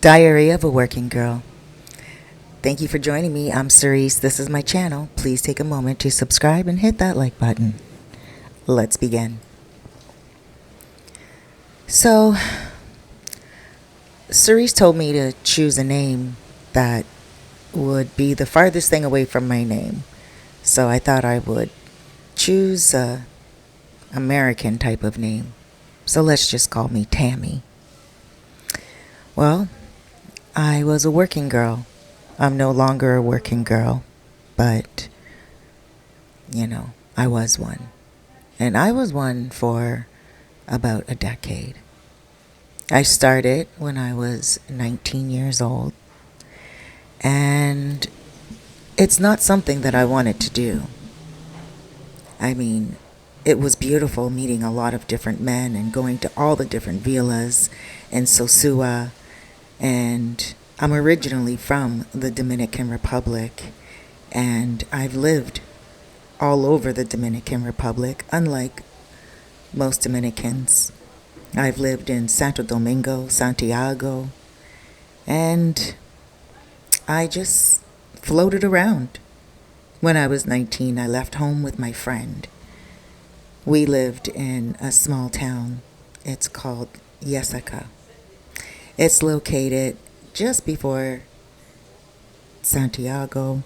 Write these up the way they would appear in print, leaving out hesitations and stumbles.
Diary of a Working Girl. Thank you for joining me. I'm Cerise. This is my channel. Please take a moment to subscribe and hit that like button. Let's begin. So, Cerise told me to choose a name that would be the farthest thing away from my name. So I thought I would choose a American type of name. So let's just call me Tammy. Well, I was a working girl. I'm no longer a working girl, but, I was one. And I was one for about a decade. I started when I was 19 years old, and it's not something that I wanted to do. I mean, it was beautiful meeting a lot of different men and going to all the different villas in Sosua. And I'm originally from the Dominican Republic, and I've lived all over the Dominican Republic, unlike most Dominicans. I've lived in Santo Domingo, Santiago, and I just floated around. When I was 19, I left home with my friend. We lived in a small town. It's called Yeseca. It's located just before Santiago,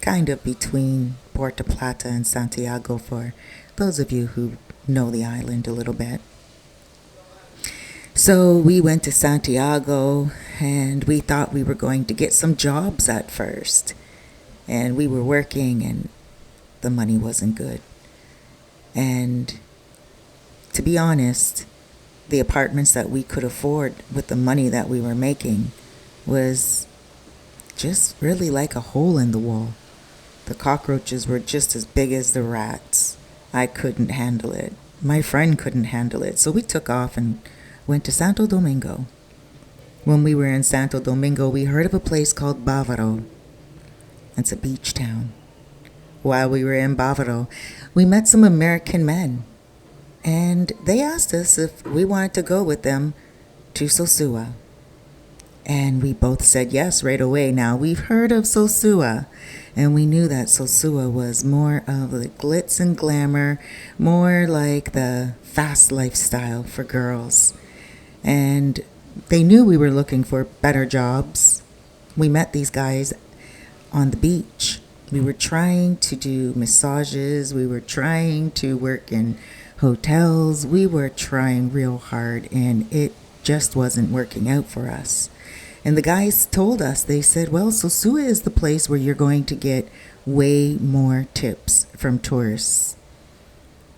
kind of between Puerto Plata and Santiago, for those of you who know the island a little bit. So we went to Santiago, and we thought we were going to get some jobs at first. And we were working, and the money wasn't good. And to be honest, the apartments that we could afford with the money that we were making was just really like a hole in the wall. The cockroaches were just as big as the rats. I couldn't handle it. My friend couldn't handle it. So we took off and went to Santo Domingo. When we were in Santo Domingo, we heard of a place called Bávaro. It's a beach town. While we were in Bávaro, we met some American men. And they asked us if we wanted to go with them to Sosua. And we both said yes right away. Now, we've heard of Sosua, and we knew that Sosua was more of the glitz and glamour, more like the fast lifestyle for girls. And they knew we were looking for better jobs. We met these guys on the beach. We were trying to do massages. We were trying to work in hotels. We were trying real hard, and it just wasn't working out for us. And the guys told us, they said, well, Sosua is the place where you're going to get way more tips from tourists.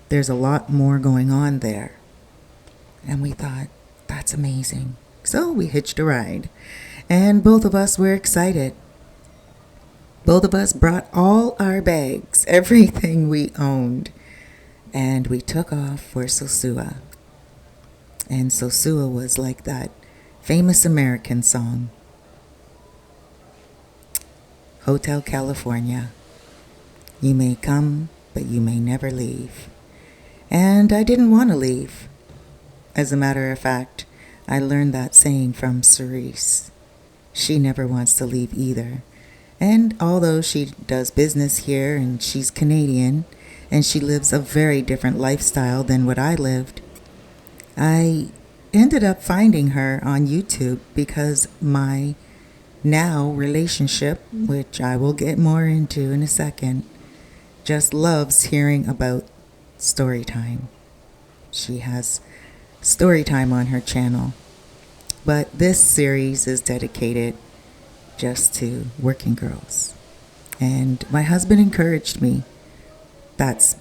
There's a lot more going on there. And we thought, that's amazing. So we hitched a ride, and both of us were excited. Both of us brought all our bags, everything we owned, and we took off for Sosua. And Sosua was like that famous American song, Hotel California. You may come, but you may never leave. And I didn't want to leave. As a matter of fact, I learned that saying from Cerise. She never wants to leave either. And although she does business here and she's Canadian and she lives a very different lifestyle than what I lived, I ended up finding her on YouTube because my now relationship, which I will get more into in a second, just loves hearing about Storytime. She has Storytime on her channel. But this series is dedicated just to working girls. And my husband encouraged me. That's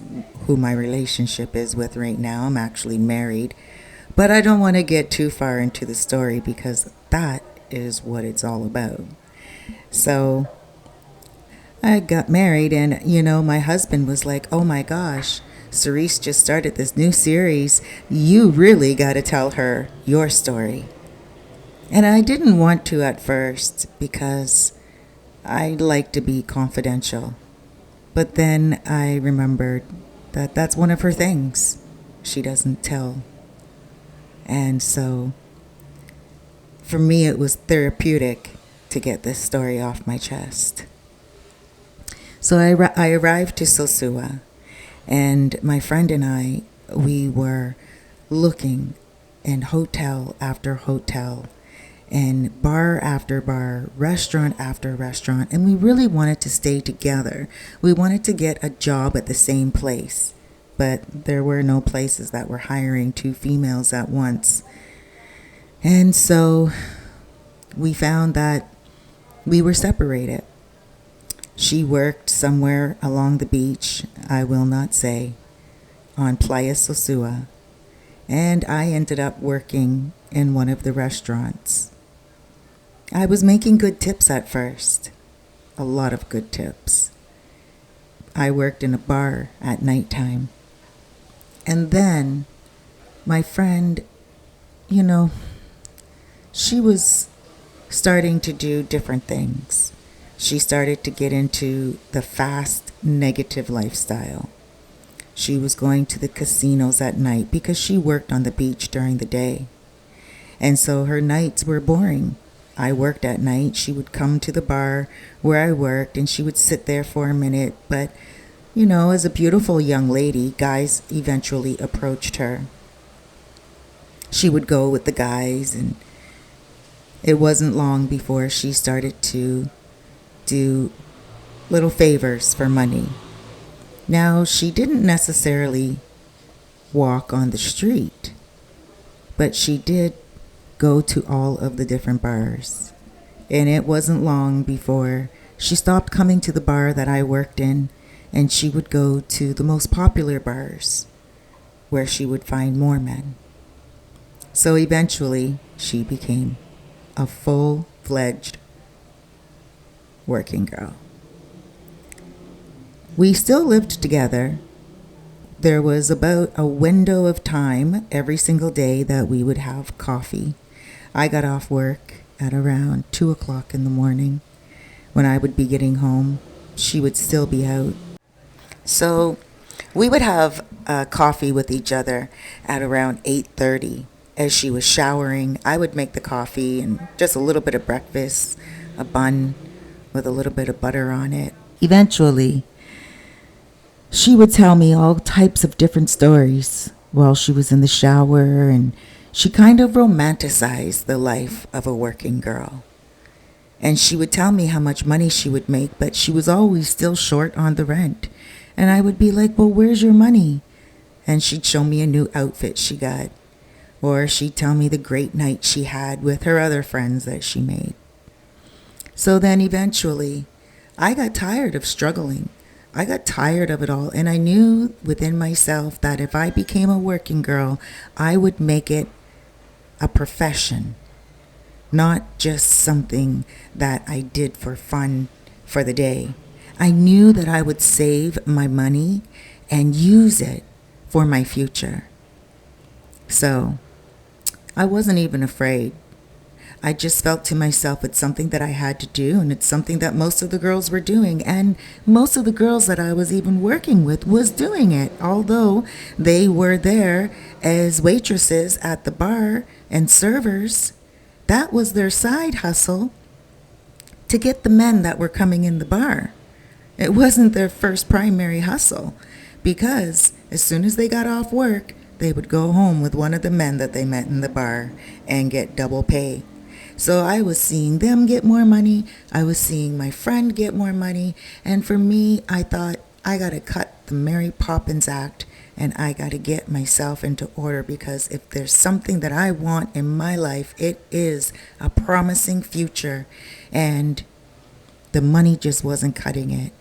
who my relationship is with right now. I'm actually married. But I don't want to get too far into the story because that is what it's all about. So I got married, and my husband was like, oh my gosh, Cerise just started this new series. You really got to tell her your story. And I didn't want to at first because I like to be confidential. But then I remembered that that's one of her things. She doesn't tell. And so for me, it was therapeutic to get this story off my chest. So I arrived to Sosua, and my friend and I, we were looking in hotel after hotel and bar after bar, restaurant after restaurant, and we really wanted to stay together. We wanted to get a job at the same place, but there were no places that were hiring two females at once. And so we found that we were separated. She worked somewhere along the beach, I will not say, on Playa Sosua, and I ended up working in one of the restaurants. I was making good tips at first, a lot of good tips. I worked in a bar at nighttime. And then my friend, she was starting to do different things. She started to get into the fast, negative lifestyle. She was going to the casinos at night because she worked on the beach during the day. And so her nights were boring. I worked at night. She would come to the bar where I worked and she would sit there for a minute. But, as a beautiful young lady, guys eventually approached her. She would go with the guys, and it wasn't long before she started to do little favors for money. Now, she didn't necessarily walk on the street, but she did go to all of the different bars. And it wasn't long before she stopped coming to the bar that I worked in, and she would go to the most popular bars where she would find more men. So eventually, she became a full-fledged working girl. We still lived together. There was about a window of time every single day that we would have coffee. I got off work at around 2 o'clock in the morning. When I would be getting home, she would still be out. So we would have coffee with each other at around 8:30. As she was showering, I would make the coffee and just a little bit of breakfast, a bun with a little bit of butter on it. Eventually, she would tell me all types of different stories while she was in the shower, and she kind of romanticized the life of a working girl. And she would tell me how much money she would make, but she was always still short on the rent. And I would be like, well, where's your money? And she'd show me a new outfit she got. Or she'd tell me the great night she had with her other friends that she made. So then eventually, I got tired of struggling. I got tired of it all, and I knew within myself that if I became a working girl, I would make it a profession, not just something that I did for fun for the day. I knew that I would save my money and use it for my future. So I wasn't even afraid. I just felt to myself it's something that I had to do, and it's something that most of the girls were doing, and most of the girls that I was even working with was doing it, although they were there as waitresses at the bar and servers. That was their side hustle to get the men that were coming in the bar. It wasn't their first primary hustle, because as soon as they got off work, they would go home with one of the men that they met in the bar and get double pay. So I was seeing them get more money. I was seeing my friend get more money. And for me, I thought, I got to cut the Mary Poppins act, and I got to get myself into order, because if there's something that I want in my life, it is a promising future. And the money just wasn't cutting it.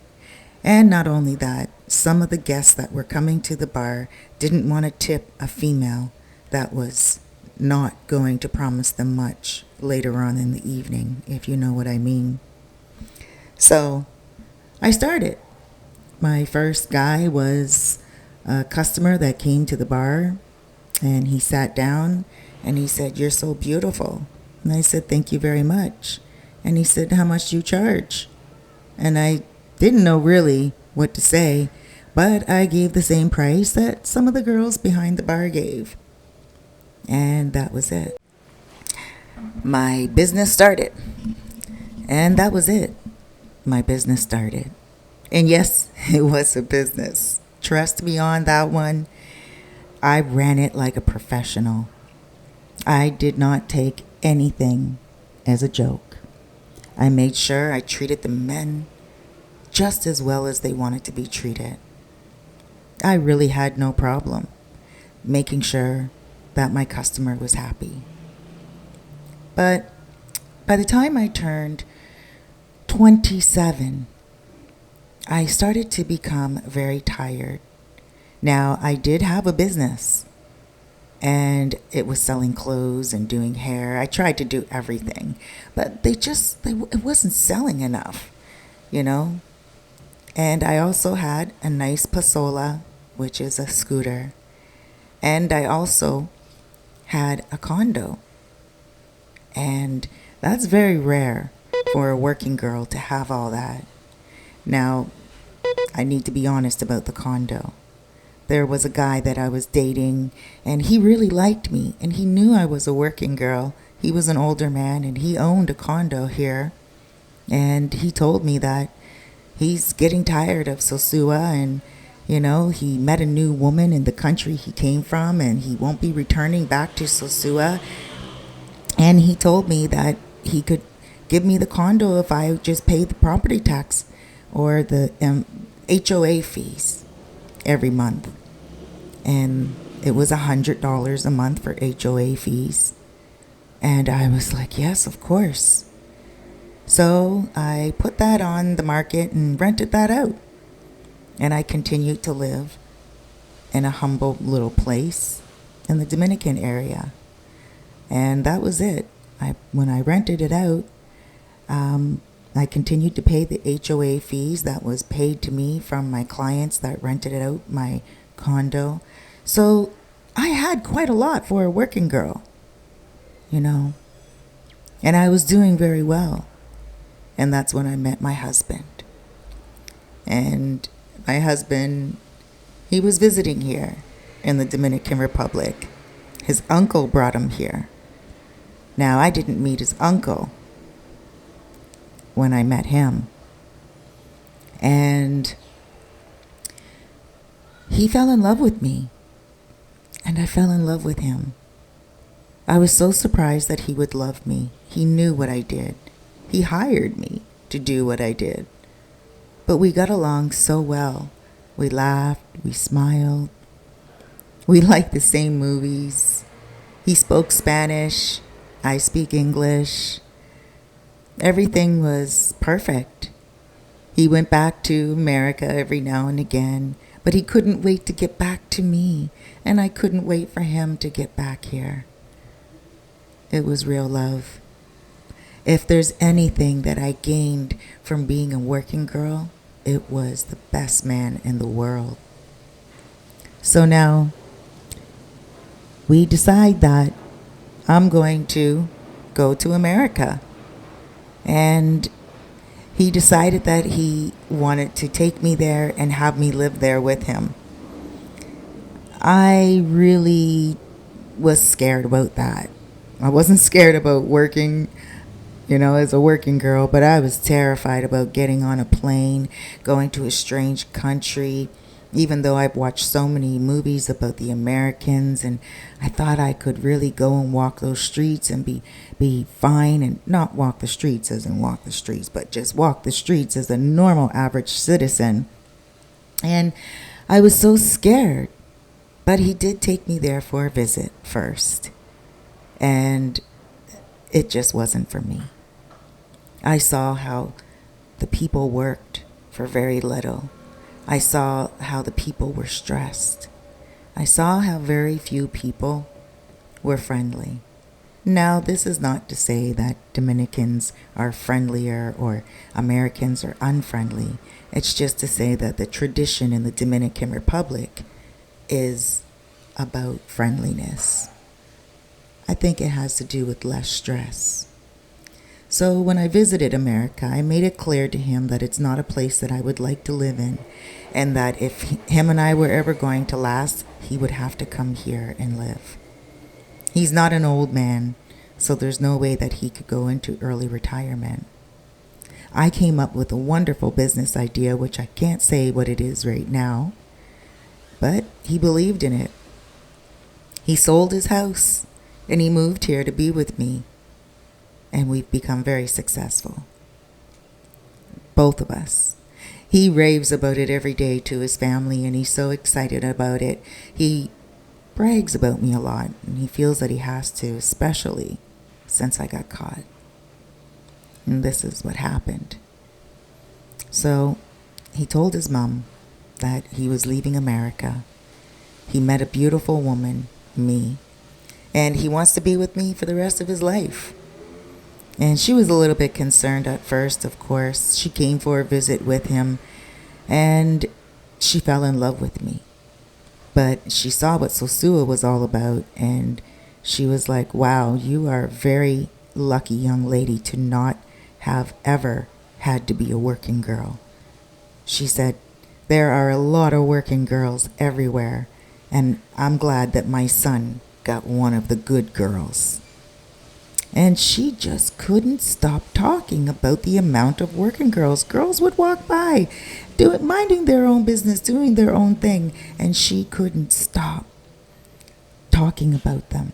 And not only that, some of the guests that were coming to the bar didn't want to tip a female that was not going to promise them much later on in the evening, if you know what I mean. So I started. My first guy was a customer that came to the bar, and he sat down and he said, "You're so beautiful." And I said, "Thank you very much." And he said, "How much do you charge?" And I didn't know really what to say, but I gave the same price that some of the girls behind the bar gave. And that was it. my business started. And that was it. My business started. And yes, it was a business. Trust me on that one. I ran it like a professional. I did not take anything as a joke. I made sure I treated the men just as well as they wanted to be treated. I really had no problem making sure that my customer was happy. But by the time I turned 27, I started to become very tired. Now, I did have a business, and it was selling clothes and doing hair. I tried to do everything, but it wasn't selling enough, you know? And I also had a nice Pasola, which is a scooter. And I also had a condo. And that's very rare for a working girl to have all that. Now, I need to be honest about the condo. There was a guy that I was dating, and he really liked me, and he knew I was a working girl. He was an older man, and he owned a condo here. And he told me that he's getting tired of Sosua, and he met a new woman in the country he came from, and he won't be returning back to Sosua. And he told me that he could give me the condo if I just paid the property tax or the HOA fees every month. And it was $100 a month for HOA fees. And I was like, yes, of course. So I put that on the market and rented that out. And I continued to live in a humble little place in the Dominican area. And that was it. When I rented it out, I continued to pay the HOA fees that was paid to me from my clients that rented it out, my condo. So I had quite a lot for a working girl, And I was doing very well. And that's when I met my husband. And my husband, he was visiting here in the Dominican Republic. His uncle brought him here. Now, I didn't meet his uncle when I met him. And he fell in love with me. And I fell in love with him. I was so surprised that he would love me. He knew what I did. He hired me to do what I did. But we got along so well. We laughed, we smiled. We liked the same movies. He spoke Spanish. I speak English. Everything was perfect. He went back to America every now and again, but he couldn't wait to get back to me, and I couldn't wait for him to get back here. It was real love. If there's anything that I gained from being a working girl, it was the best man in the world. So now, we decide that I'm going to go to America. And he decided that he wanted to take me there and have me live there with him. I really was scared about that. I wasn't scared about working, as a working girl, but I was terrified about getting on a plane, going to a strange country, even though I've watched so many movies about the Americans, and I thought I could really go and walk those streets and be fine, and not walk the streets as in walk the streets, but just walk the streets as a normal average citizen. And I was so scared, but he did take me there for a visit first, and it just wasn't for me. I saw how the people worked for very little. I saw how the people were stressed. I saw how very few people were friendly. Now, this is not to say that Dominicans are friendlier or Americans are unfriendly. It's just to say that the tradition in the Dominican Republic is about friendliness. I think it has to do with less stress. So when I visited America, I made it clear to him that it's not a place that I would like to live in, and that if him and I were ever going to last, he would have to come here and live. He's not an old man, so there's no way that he could go into early retirement. I came up with a wonderful business idea, which I can't say what it is right now, but he believed in it. He sold his house and he moved here to be with me, and we've become very successful. Both of us. He raves about it every day to his family, and he's so excited about it. He brags about me a lot, and he feels that he has to, especially since I got caught. And this is what happened. So he told his mom that he was leaving America. He met a beautiful woman, me, and he wants to be with me for the rest of his life. And she was a little bit concerned at first, of course. She came for a visit with him, and she fell in love with me. But she saw what Sosua was all about, and she was like, wow, you are a very lucky young lady to not have ever had to be a working girl. She said, there are a lot of working girls everywhere, and I'm glad that my son got one of the good girls. And she just couldn't stop talking about the amount of working girls. Girls would walk by, minding their own business, doing their own thing, and she couldn't stop talking about them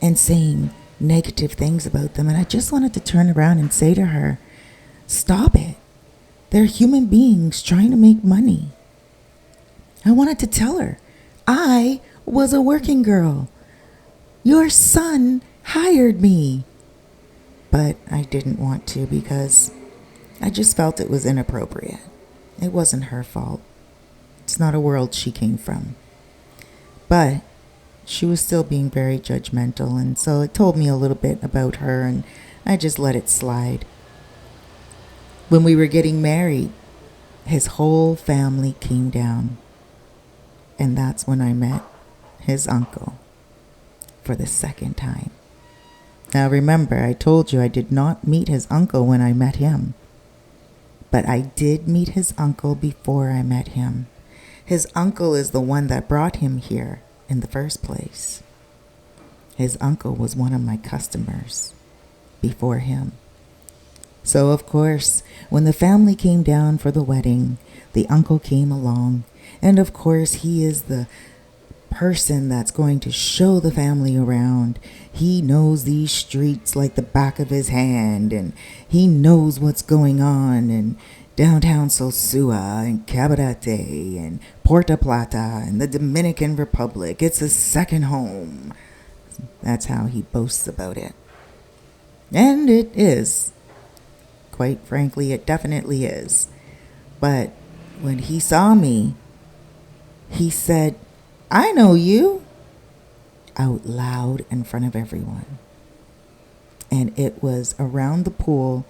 and saying negative things about them. And I just wanted to turn around and say to her, stop it. They're human beings trying to make money. I wanted to tell her, I was a working girl. Your son hired me. But I didn't want to because I just felt it was inappropriate. It wasn't her fault. It's not a world she came from. But she was still being very judgmental, and so it told me a little bit about her, and I just let it slide. When we were getting married, his whole family came down, and that's when I met his uncle for the second time. Now remember, I told you I did not meet his uncle when I met him. But I did meet his uncle before I met him. His uncle is the one that brought him here in the first place. His uncle was one of my customers before him. So of course, when the family came down for the wedding, the uncle came along. And of course, he is the person that's going to show the family around. He knows these streets like the back of his hand, and he knows what's going on in downtown Sosua and Cabarete and Plata and the Dominican Republic. It's his second home. That's how he boasts about it. And it is. Quite frankly, it definitely is. But when he saw me, he said, I know you, out loud in front of everyone. And it was around the pool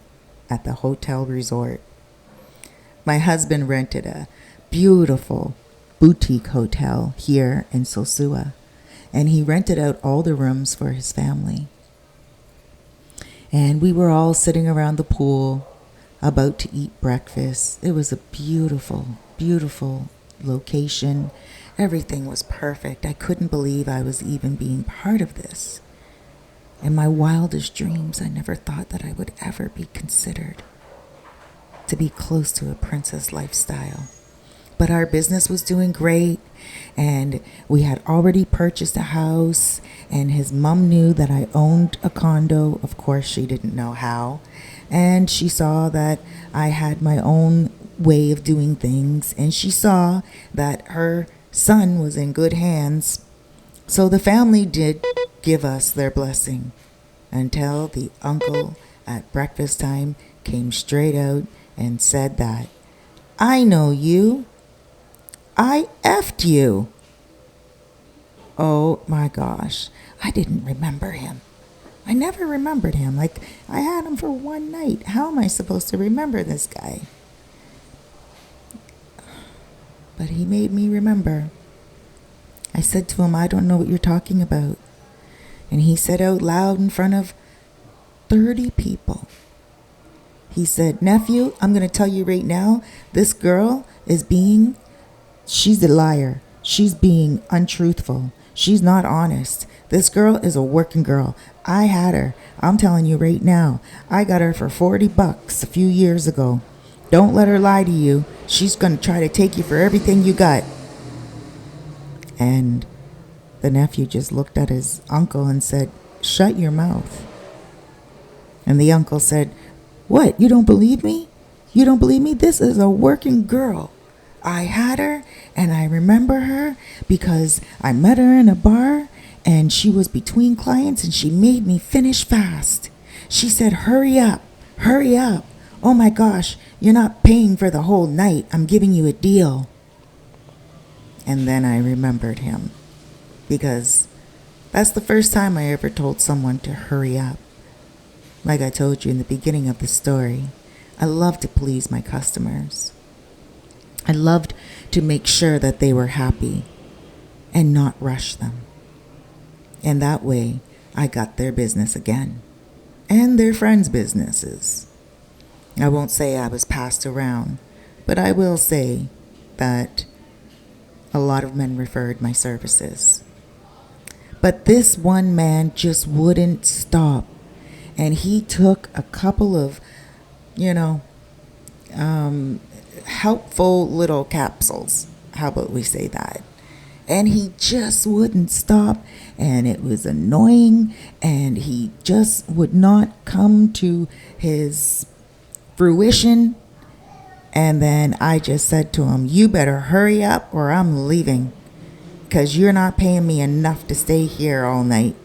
at the hotel resort. My husband rented a beautiful boutique hotel here in Sosua, and he rented out all the rooms for his family. And we were all sitting around the pool, about to eat breakfast. It was a beautiful, beautiful location. Everything was perfect. I couldn't believe I was even being part of this. In my wildest dreams, I never thought that I would ever be considered to be close to a princess lifestyle. But our business was doing great, and we had already purchased a house, and his mom knew that I owned a condo. Of course, she didn't know how. And she saw that I had my own way of doing things, and she saw that her son was in good hands. So the family did give us their blessing until the uncle at breakfast time came straight out and said that, I know you. I effed you. Oh my gosh. I didn't remember him. I never remembered him. Like, I had him for one night. How am I supposed to remember this guy? But he made me remember. I said to him, I don't know what you're talking about. And he said out loud in front of 30 people. He said, nephew, I'm going to tell you right now, this girl she's a liar. She's being untruthful. She's not honest. This girl is a working girl. I had her. I'm telling you right now. I got her for $40 a few years ago. Don't let her lie to you. She's going to try to take you for everything you got. And the nephew just looked at his uncle and said, "Shut your mouth." And the uncle said, "What? You don't believe me? You don't believe me? This is a working girl. I had her, and I remember her because I met her in a bar, and she was between clients, and she made me finish fast. She said, 'Hurry up, hurry up. Oh my gosh, you're not paying for the whole night. I'm giving you a deal.'" And then I remembered him, because that's the first time I ever told someone to hurry up. Like I told you in the beginning of the story, I love to please my customers. I loved to make sure that they were happy and not rush them. And that way, I got their business again, and their friends' businesses. I won't say I was passed around, but I will say that a lot of men referred my services. But this one man just wouldn't stop. And he took a couple of, helpful little capsules. How about we say that? And he just wouldn't stop. And it was annoying. And he just would not come to his fruition. And then I just said to him, "You better hurry up or I'm leaving, because you're not paying me enough to stay here all night."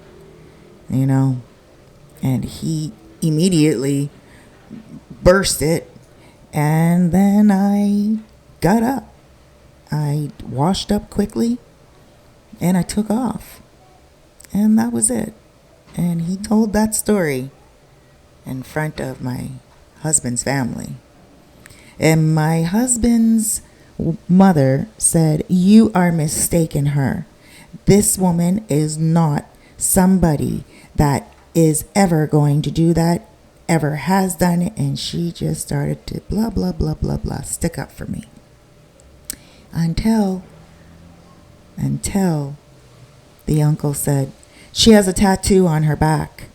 And he immediately burst it. And then I got up. I washed up quickly and I took off. And that was it. And he told that story in front of my husband's family. And my husband's mother said, "You are mistaken her. This woman is not somebody that is ever going to do that, ever has done it." And she just started to blah, blah, blah, blah, blah, stick up for me. Until the uncle said, "She has a tattoo on her back.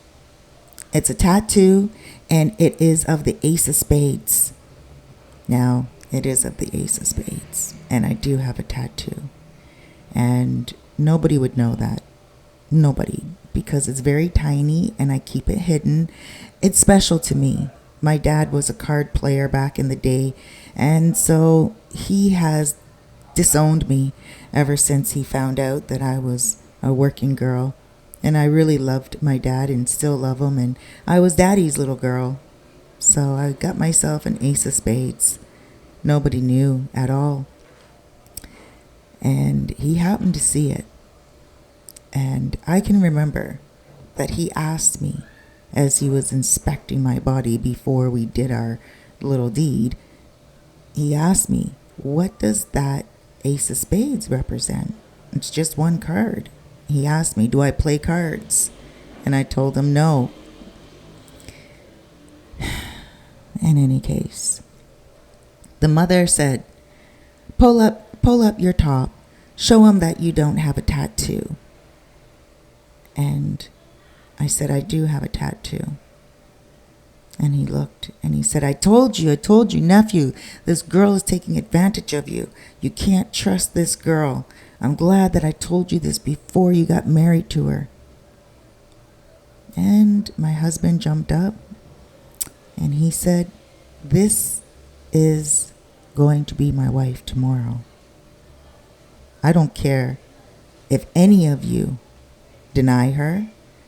It's a tattoo, and it is of the Ace of Spades." Now, it is of the Ace of Spades, and I do have a tattoo. And nobody would know that. Nobody. Because it's very tiny and I keep it hidden. It's special to me. My dad was a card player back in the day, and so he has disowned me ever since he found out that I was a working girl. And I really loved my dad and still love him, and I was daddy's little girl. So I got myself an Ace of Spades. Nobody knew at all. And he happened to see it. And I can remember that he asked me, as he was inspecting my body before we did our little deed, he asked me, "What does that Ace of Spades represent?" It's just one card. He asked me, "Do I play cards?" And I told him no. In any case, the mother said, pull up your top. Show him that you don't have a tattoo." And I said, "I do have a tattoo." And he looked and he said, I told you, nephew, this girl is taking advantage of you. You can't trust this girl. I'm glad that I told you this before you got married to her." And my husband jumped up and he said, "This is going to be my wife tomorrow. I don't care if any of you deny her.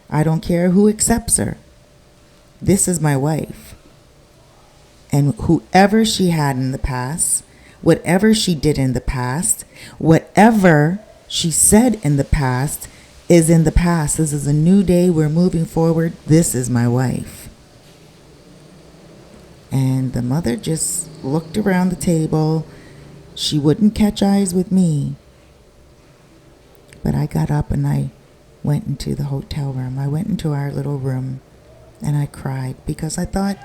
I don't care who accepts her. This is my wife. And whoever she had in the past, whatever she did in the past, whatever she said in the past is in the past. This is a new day. We're moving forward. This is my wife." And the mother just looked around the table. She wouldn't catch eyes with me. But I got up and I went into the hotel room. I went into our little room and I cried because I thought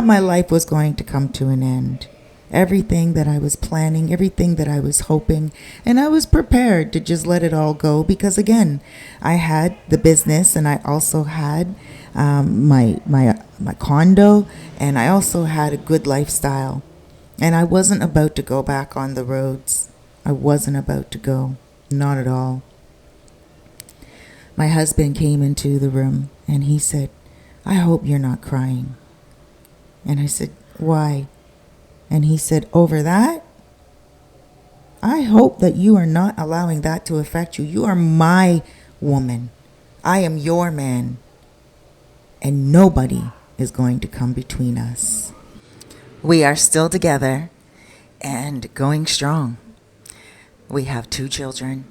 my life was going to come to an end. everything that I was planning, everything that I was hoping, and I was prepared to just let it all go because, again, I had the business and I also had my condo, and I also had a good lifestyle. And I wasn't about to go back on the roads. I wasn't about to go. Not at all. My husband came into the room and he said, "I hope you're not crying." And I said, "Why?" And he said, "Over that? I hope that you are not allowing that to affect you. You are my woman. I am your man. And nobody is going to come between us." We are still together and going strong. We have 2 children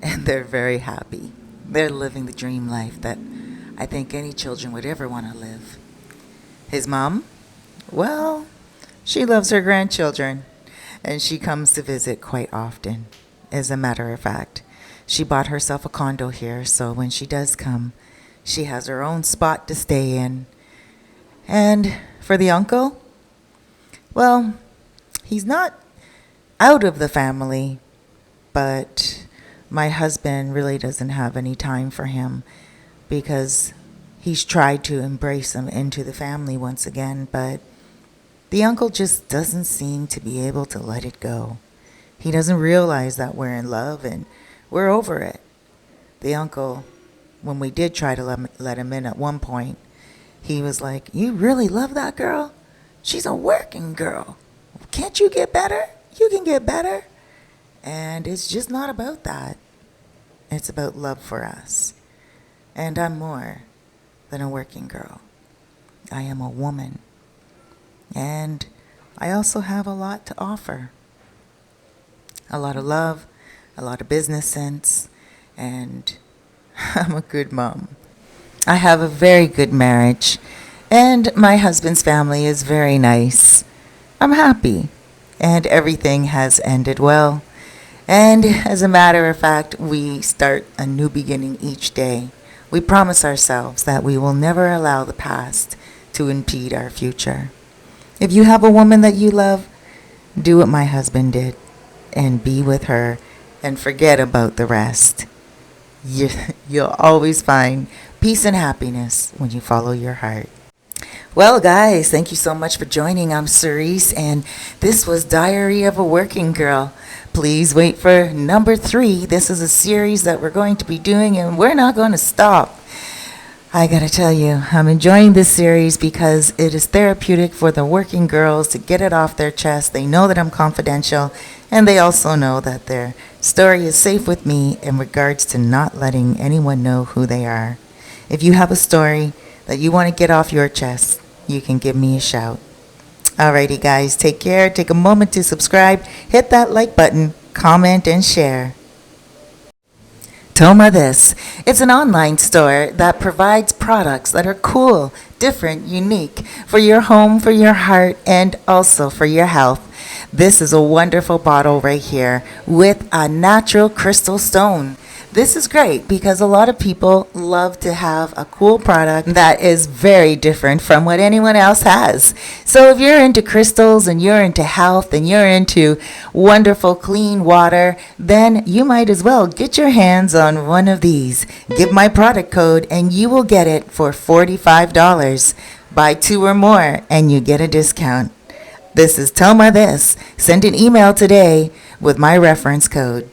and they're very happy. They're living the dream life that I think any children would ever want to live. His mom, well, she loves her grandchildren and she comes to visit quite often. As a matter of fact, she bought herself a condo here, so when she does come, she has her own spot to stay in. And for the uncle, well, he's not out of the family, but my husband really doesn't have any time for him because he's tried to embrace him into the family once again, but the uncle just doesn't seem to be able to let it go. He doesn't realize that we're in love and we're over it. The uncle, when we did try to let him in at one point, he was like, "You really love that girl? She's a working girl. Can't you get better? You can get better." And it's just not about that. It's about love for us. And I'm more than a working girl. I am a woman. And I also have a lot to offer. A lot of love, a lot of business sense, and I'm a good mom. I have a very good marriage, and my husband's family is very nice. I'm happy, and everything has ended well. And as a matter of fact, we start a new beginning each day. We promise ourselves that we will never allow the past to impede our future. If you have a woman that you love, do what my husband did and be with her and forget about the rest. You'll always find peace and happiness when you follow your heart. Well, guys, thank you so much for joining. I'm Cerise, and this was Diary of a Working Girl. Please wait for number 3. This is a series that we're going to be doing, and we're not going to stop. I gotta tell you, I'm enjoying this series because it is therapeutic for the working girls to get it off their chest. They know that I'm confidential, and they also know that their story is safe with me in regards to not letting anyone know who they are. If you have a story that you want to get off your chest, you can give me a shout. Alrighty, guys, take care. Take a moment to subscribe, hit that like button, comment, and share. Toma This. It's an online store that provides products that are cool, different, unique for your home, for your heart, and also for your health. This is a wonderful bottle right here with a natural crystal stone. This is great because a lot of people love to have a cool product that is very different from what anyone else has. So if you're into crystals and you're into health and you're into wonderful clean water, then you might as well get your hands on one of these. Give my product code and you will get it for $45. Buy 2 or more and you get a discount. This is Toma This. Send an email today with my reference code.